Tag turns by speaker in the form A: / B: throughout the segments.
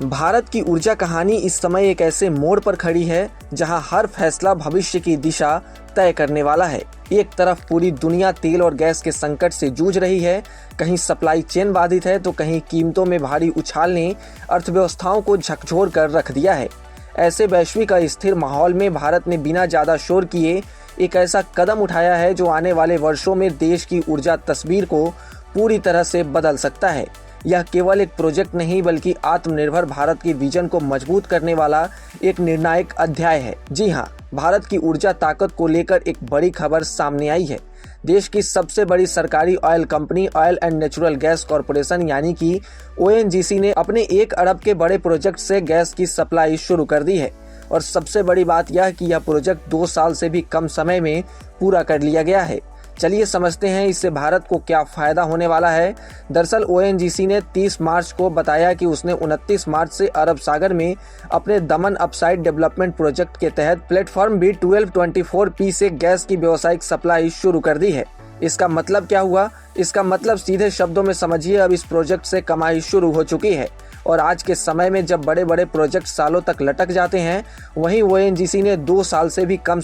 A: भारत की ऊर्जा कहानी इस समय एक ऐसे मोड़ पर खड़ी है जहां हर फैसला भविष्य की दिशा तय करने वाला है। एक तरफ पूरी दुनिया तेल और गैस के संकट से जूझ रही है, कहीं सप्लाई चेन बाधित है तो कहीं कीमतों में भारी उछाल ने अर्थव्यवस्थाओं को झकझोर कर रख दिया है। ऐसे वैश्विक अस्थिर माहौल में भारत ने बिना ज़्यादा शोर किए एक ऐसा कदम उठाया है जो आने वाले वर्षों में देश की ऊर्जा तस्वीर को पूरी तरह से बदल सकता है। यह केवल एक प्रोजेक्ट नहीं बल्कि आत्मनिर्भर भारत की विजन को मजबूत करने वाला एक निर्णायक अध्याय है। जी हाँ, भारत की ऊर्जा ताकत को लेकर एक बड़ी खबर सामने आई है। देश की सबसे बड़ी सरकारी oil company oil and natural gas corporation यानी कि ONGC ने अपने 1 अरब के बड़े प्रोजेक्ट से गैस की सप्लाई शुरू कर दी है। और सबसे बड़ी बात यह कि यह प्रोजेक्ट 2 साल से भी कम समय में पूरा कर लिया गया है। चलिए समझते हैं इससे भारत को क्या फायदा होने वाला है। दरअसल ONGC ने 30 मार्च को बताया कि उसने 29 मार्च से अरब सागर में अपने दमन अपसाइड डेवलपमेंट प्रोजेक्ट के तहत प्लेटफॉर्म B1224P से गैस की व्यावसायिक सप्लाई शुरू कर दी है। इसका मतलब क्या हुआ? इसका मतलब सीधे शब्दों में समझिए, अब इस प्रोजेक्ट से कमाई शुरू हो चुकी है। और आज के समय में जब बड़े बड़े प्रोजेक्ट सालों तक लटक जाते हैं, वहीं ONGC ने 2 साल से भी कम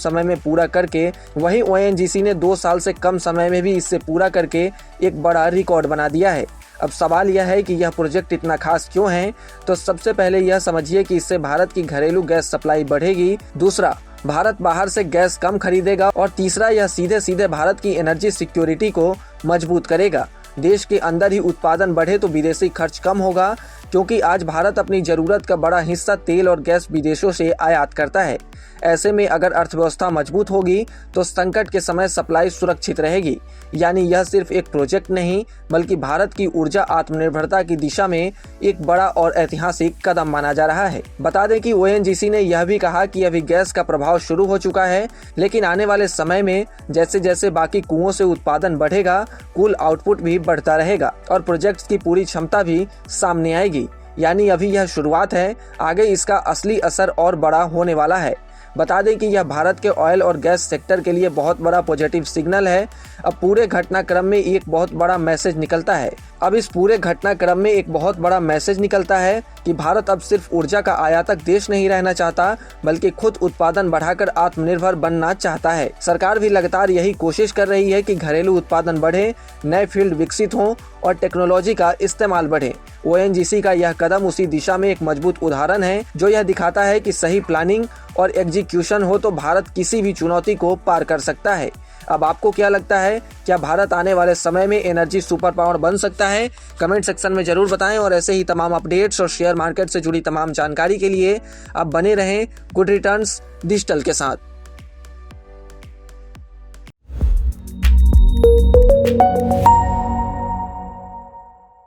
A: समय में भी इससे पूरा करके एक बड़ा रिकॉर्ड बना दिया है। अब सवाल यह है कि यह प्रोजेक्ट इतना खास क्यों है? तो सबसे पहले यह समझिए कि इससे भारत की घरेलू गैस सप्लाई बढ़ेगी। दूसरा, भारत बाहर से गैस कम खरीदेगा। और तीसरा, यह सीधे सीधे भारत की एनर्जी सिक्योरिटी को मजबूत करेगा। देश के अंदर ही उत्पादन बढ़े तो विदेशी खर्च कम होगा, क्योंकि आज भारत अपनी जरूरत का बड़ा हिस्सा तेल और गैस विदेशों से आयात करता है। ऐसे में अगर अर्थव्यवस्था मजबूत होगी तो संकट के समय सप्लाई सुरक्षित रहेगी। यानी यह सिर्फ एक प्रोजेक्ट नहीं बल्कि भारत की ऊर्जा आत्मनिर्भरता की दिशा में एक बड़ा और ऐतिहासिक कदम माना जा रहा है। बता दें कि ONGC ने यह भी कहा कि अभी गैस का प्रभाव शुरू हो चुका है, लेकिन आने वाले समय में जैसे जैसे बाकी कुओं से उत्पादन बढ़ेगा, कुल आउटपुट भी बढ़ता रहेगा और प्रोजेक्ट की पूरी क्षमता भी सामने आएगी। यानी अभी यह शुरुआत है, आगे इसका असली असर और बड़ा होने वाला है। बता दें कि यह भारत के ऑयल और गैस सेक्टर के लिए बहुत बड़ा पॉजिटिव सिग्नल है। अब पूरे घटनाक्रम में एक बहुत बड़ा मैसेज निकलता है कि भारत अब सिर्फ ऊर्जा का आयातक देश नहीं रहना चाहता बल्कि खुद उत्पादन बढ़ाकर आत्मनिर्भर बनना चाहता है। सरकार भी लगातार यही कोशिश कर रही है कि घरेलू उत्पादन बढ़े, नए फील्ड विकसित हों और टेक्नोलॉजी का इस्तेमाल बढ़े। ONGC का यह कदम उसी दिशा में एक मजबूत उदाहरण है, जो यह दिखाता है कि सही प्लानिंग और एग्जीक्यूशन हो तो भारत किसी भी चुनौती को पार कर सकता है। अब आपको क्या लगता है, क्या भारत आने वाले समय में एनर्जी सुपर पावर बन सकता है? कमेंट सेक्शन में जरूर बताएं। और ऐसे ही तमाम अपडेट्स और शेयर मार्केट से जुड़ी तमाम जानकारी के लिए आप बने रहें गुड रिटर्न्स डिजिटल के साथ।